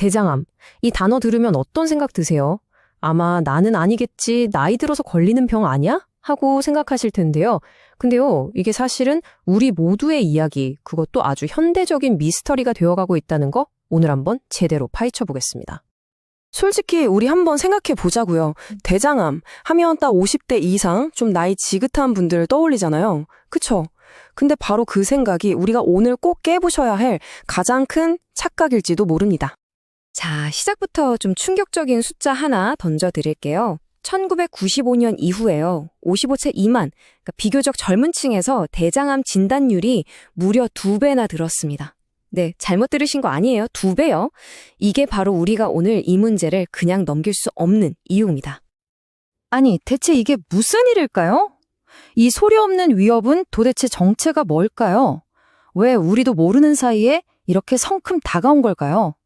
대장암. 이 단어 들으면 어떤 생각 드세요? 아마 나는 아니겠지, 나이 들어서 걸리는 병 아니야? 하고 생각하실 텐데요. 근데요, 이게 사실은 우리 모두의 이야기, 그것도 아주 현대적인 미스터리가 되어가고 있다는 거 오늘 한번 제대로 파헤쳐 보겠습니다. 솔직히 우리 한번 생각해 보자고요. 대장암 하면 딱 50대 이상 좀 나이 지긋한 분들을 떠올리잖아요. 그쵸? 근데 바로 그 생각이 우리가 오늘 꼭 깨부셔야 할 가장 큰 착각일지도 모릅니다. 자, 시작부터 좀 충격적인 숫자 하나 던져드릴게요. 1995년 이후에요. 55세 미만, 그러니까 비교적 젊은 층에서 대장암 진단율이 무려 2배나 늘었습니다. 네, 잘못 들으신 거 아니에요. 2배요. 이게 바로 우리가 오늘 이 문제를 그냥 넘길 수 없는 이유입니다. 아니, 대체 이게 무슨 일일까요? 이 소리 없는 위협은 도대체 정체가 뭘까요? 왜 우리도 모르는 사이에 이렇게 성큼 다가온 걸까요?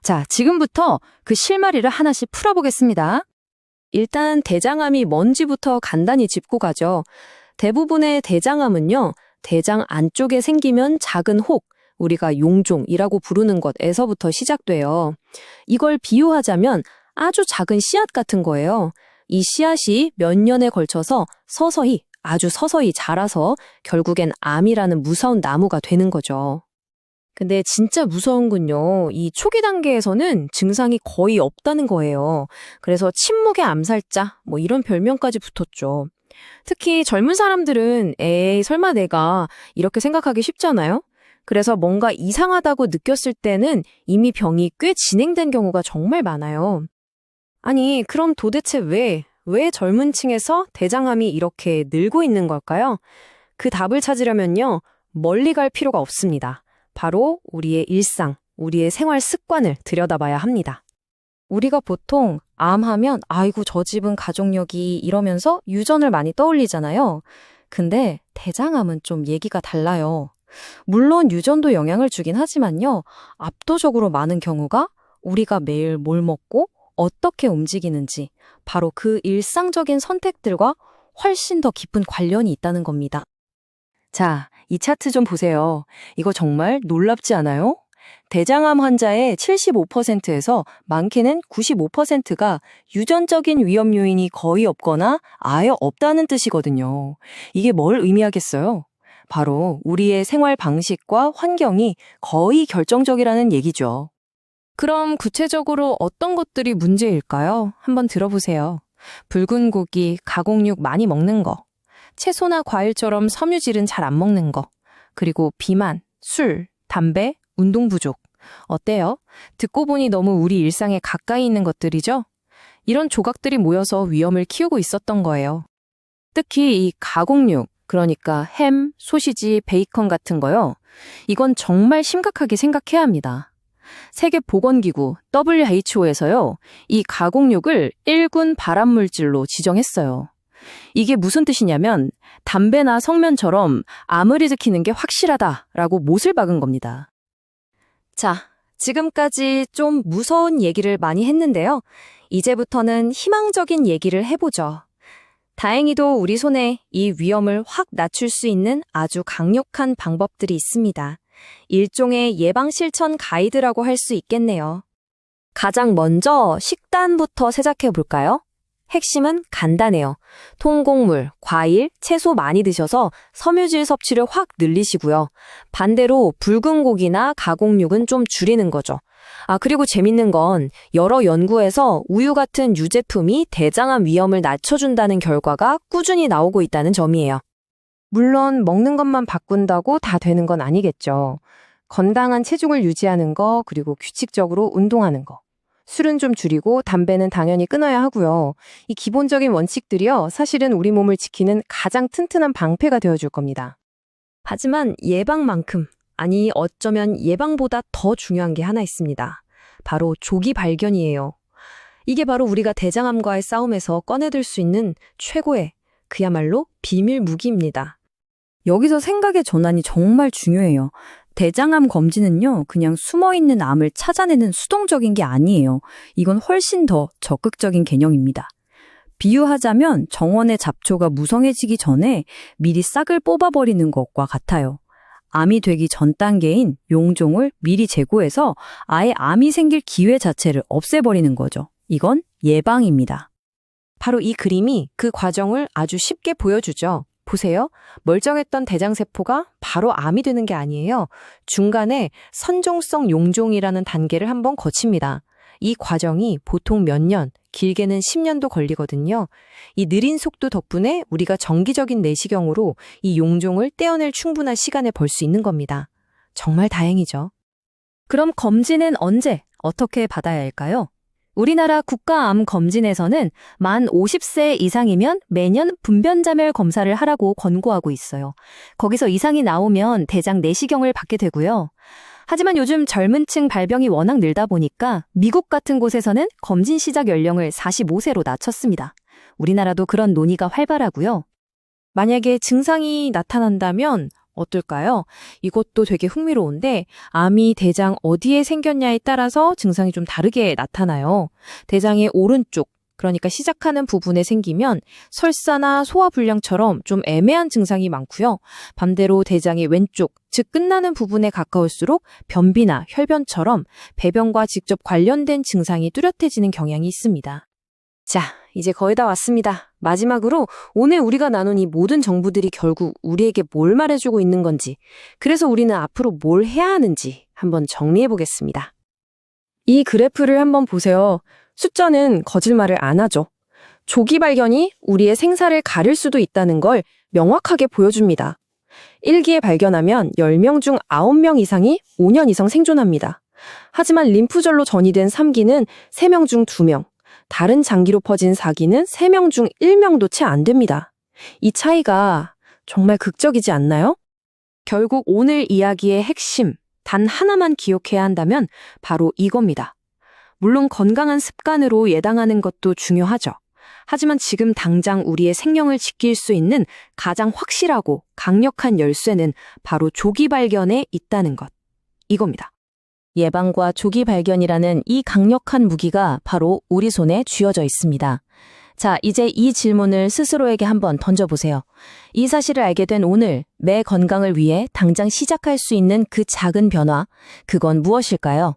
자, 지금부터 그 실마리를 하나씩 풀어보겠습니다. 일단 대장암이 뭔지부터 간단히 짚고 가죠. 대부분의 대장암은요, 대장 안쪽에 생기면 작은 혹, 우리가 용종이라고 부르는 것에서부터 시작돼요. 이걸 비유하자면 아주 작은 씨앗 같은 거예요. 이 씨앗이 몇 년에 걸쳐서 서서히, 아주 서서히 자라서 결국엔 암이라는 무서운 나무가 되는 거죠. 근데 진짜 무서운 건요, 이 초기 단계에서는 증상이 거의 없다는 거예요. 그래서 침묵의 암살자, 뭐 이런 별명까지 붙었죠. 특히 젊은 사람들은 에이, 설마 내가 이렇게 생각하기 쉽잖아요? 그래서 뭔가 이상하다고 느꼈을 때는 이미 병이 꽤 진행된 경우가 정말 많아요. 아니, 그럼 도대체 왜 젊은 층에서 대장암이 이렇게 늘고 있는 걸까요? 그 답을 찾으려면요, 멀리 갈 필요가 없습니다. 바로 우리의 일상, 우리의 생활 습관을 들여다봐야 합니다. 우리가 보통 암하면 아이고 저 집은 가족력이 이러면서 유전을 많이 떠올리잖아요. 근데 대장암은 좀 얘기가 달라요. 물론 유전도 영향을 주긴 하지만요. 압도적으로 많은 경우가 우리가 매일 뭘 먹고 어떻게 움직이는지 바로 그 일상적인 선택들과 훨씬 더 깊은 관련이 있다는 겁니다. 자, 이 차트 좀 보세요. 이거 정말 놀랍지 않아요? 대장암 환자의 75%에서 많게는 95%가 유전적인 위험 요인이 거의 없거나 아예 없다는 뜻이거든요. 이게 뭘 의미하겠어요? 바로 우리의 생활 방식과 환경이 거의 결정적이라는 얘기죠. 그럼 구체적으로 어떤 것들이 문제일까요? 한번 들어보세요. 붉은 고기, 가공육 많이 먹는 거, 채소나 과일처럼 섬유질은 잘 안 먹는 거, 그리고 비만, 술, 담배, 운동 부족. 어때요? 듣고 보니 너무 우리 일상에 가까이 있는 것들이죠? 이런 조각들이 모여서 위험을 키우고 있었던 거예요. 특히 이 가공육, 그러니까 햄, 소시지, 베이컨 같은 거요. 이건 정말 심각하게 생각해야 합니다. 세계보건기구 WHO에서요, 이 가공육을 1군 발암물질로 지정했어요. 이게 무슨 뜻이냐면 담배나 성면처럼 암을 일으키는 게 확실하다라고 못을 박은 겁니다. 자, 지금까지 좀 무서운 얘기를 많이 했는데요. 이제부터는 희망적인 얘기를 해보죠. 다행히도 우리 손에 이 위험을 확 낮출 수 있는 아주 강력한 방법들이 있습니다. 일종의 예방실천 가이드라고 할 수 있겠네요. 가장 먼저 식단부터 시작해 볼까요? 핵심은 간단해요. 통곡물, 과일, 채소 많이 드셔서 섬유질 섭취를 확 늘리시고요. 반대로 붉은 고기나 가공육은 좀 줄이는 거죠. 그리고 재밌는 건 여러 연구에서 우유 같은 유제품이 대장암 위험을 낮춰준다는 결과가 꾸준히 나오고 있다는 점이에요. 물론 먹는 것만 바꾼다고 다 되는 건 아니겠죠. 건강한 체중을 유지하는 거, 그리고 규칙적으로 운동하는 거. 술은 좀 줄이고 담배는 당연히 끊어야 하고요. 이 기본적인 원칙들이요, 사실은 우리 몸을 지키는 가장 튼튼한 방패가 되어줄 겁니다. 하지만 예방만큼, 아니 어쩌면 예방보다 더 중요한 게 하나 있습니다. 바로 조기 발견이에요. 이게 바로 우리가 대장암과의 싸움에서 꺼내들 수 있는 최고의, 그야말로 비밀 무기입니다. 여기서 생각의 전환이 정말 중요해요. 대장암 검진은요, 그냥 숨어있는 암을 찾아내는 수동적인 게 아니에요. 이건 훨씬 더 적극적인 개념입니다. 비유하자면 정원의 잡초가 무성해지기 전에 미리 싹을 뽑아버리는 것과 같아요. 암이 되기 전 단계인 용종을 미리 제거해서 아예 암이 생길 기회 자체를 없애버리는 거죠. 이건 예방입니다. 바로 이 그림이 그 과정을 아주 쉽게 보여주죠. 보세요. 멀쩡했던 대장세포가 바로 암이 되는 게 아니에요. 중간에 선종성 용종이라는 단계를 한번 거칩니다. 이 과정이 보통 몇 년, 길게는 10년도 걸리거든요. 이 느린 속도 덕분에 우리가 정기적인 내시경으로 이 용종을 떼어낼 충분한 시간을 벌 수 있는 겁니다. 정말 다행이죠. 그럼 검진은 언제, 어떻게 받아야 할까요? 우리나라 국가암검진에서는 만 50세 이상이면 매년 분변자멸 검사를 하라고 권고하고 있어요. 거기서 이상이 나오면 대장 내시경을 받게 되고요. 하지만 요즘 젊은 층 발병이 워낙 늘다 보니까 미국 같은 곳에서는 검진 시작 연령을 45세로 낮췄습니다. 우리나라도 그런 논의가 활발하고요. 만약에 증상이 나타난다면 어떨까요? 이것도 되게 흥미로운데 암이 대장 어디에 생겼냐에 따라서 증상이 좀 다르게 나타나요. 대장의 오른쪽, 그러니까 시작하는 부분에 생기면 설사나 소화불량처럼 좀 애매한 증상이 많고요. 반대로 대장의 왼쪽, 즉 끝나는 부분에 가까울수록 변비나 혈변처럼 배변과 직접 관련된 증상이 뚜렷해지는 경향이 있습니다. 자, 이제 거의 다 왔습니다. 마지막으로 오늘 우리가 나눈 이 모든 정보들이 결국 우리에게 뭘 말해주고 있는 건지, 그래서 우리는 앞으로 뭘 해야 하는지 한번 정리해 보겠습니다. 이 그래프를 한번 보세요. 숫자는 거짓말을 안 하죠. 조기 발견이 우리의 생사를 가릴 수도 있다는 걸 명확하게 보여줍니다. 1기에 발견하면 10명 중 9명 이상이 5년 이상 생존합니다. 하지만 림프절로 전이된 3기는 3명 중 2명, 다른 장기로 퍼진 4기는 3명 중 1명도 채 안 됩니다. 이 차이가 정말 극적이지 않나요? 결국 오늘 이야기의 핵심, 단 하나만 기억해야 한다면 바로 이겁니다. 물론 건강한 습관으로 예방하는 것도 중요하죠. 하지만 지금 당장 우리의 생명을 지킬 수 있는 가장 확실하고 강력한 열쇠는 바로 조기 발견에 있다는 것. 이겁니다. 예방과 조기 발견이라는 이 강력한 무기가 바로 우리 손에 쥐어져 있습니다. 자, 이제 이 질문을 스스로에게 한번 던져보세요. 이 사실을 알게 된 오늘, 내 건강을 위해 당장 시작할 수 있는 그 작은 변화, 그건 무엇일까요?